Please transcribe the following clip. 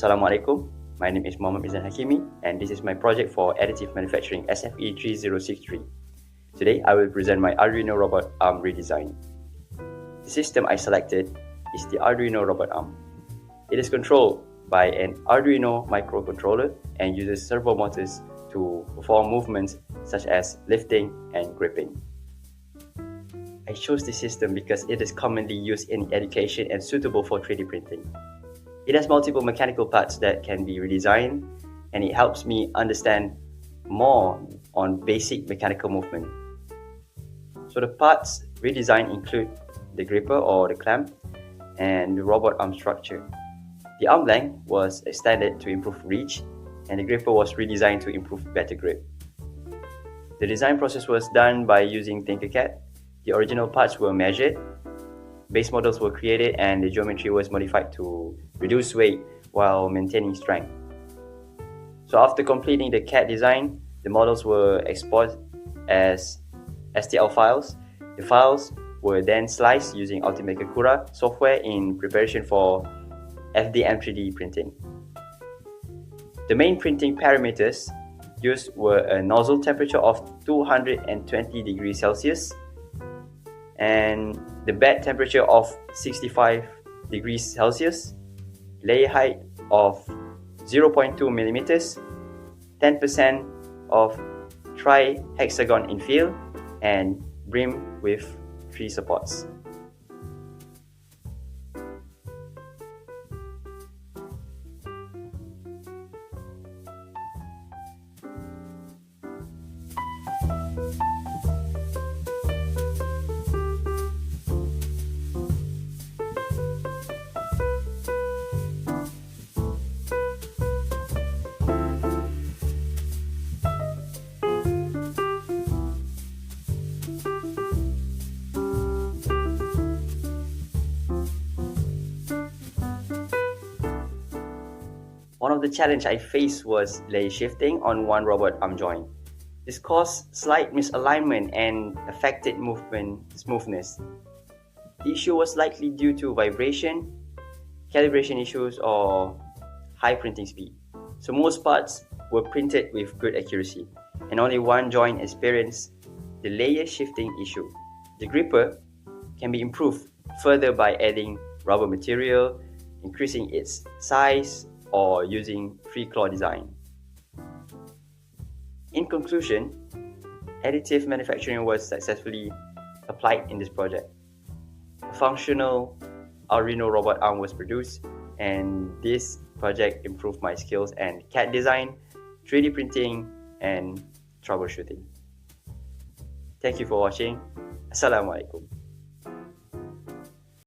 Assalamualaikum. My name is Muhammad Mizan Hakimi, and this is my project for additive manufacturing SFE3063. Today, I will present my Arduino robot arm redesign. The system I selected is the Arduino robot arm. It is controlled by an Arduino microcontroller and uses servo motors to perform movements such as lifting and gripping. I chose this system because it is commonly used in education and suitable for 3D printing. It has multiple mechanical parts that can be redesigned, and it helps me understand more on basic mechanical movement. So the parts redesigned include the gripper or the clamp and the robot arm structure. The arm length was extended to improve reach, and the gripper was redesigned to improve better grip. The design process was done by using Tinkercad. The original parts were measured, base models were created, and the geometry was modified to reduce weight while maintaining strength. So after completing the CAD design, the models were exported as STL files. The files were then sliced using Ultimaker Cura software in preparation for FDM 3D printing. The main printing parameters used were a nozzle temperature of 220 degrees Celsius and the bed temperature of 65 degrees Celsius, layer height of 0.2 millimeters, 10% of tri-hexagon infill, and brim with 3 supports. One of the challenges I faced was layer shifting on one robot arm joint. This caused slight misalignment and affected movement smoothness. The issue was likely due to vibration, calibration issues, or high printing speed. So most parts were printed with good accuracy, and only one joint experienced the layer shifting issue. The gripper can be improved further by adding rubber material, increasing its size, or using free claw design. In conclusion, additive manufacturing was successfully applied in this project. A functional Arduino robot arm was produced, and this project improved my skills in CAD design, 3D printing, and troubleshooting. Thank you for watching. Assalamualaikum.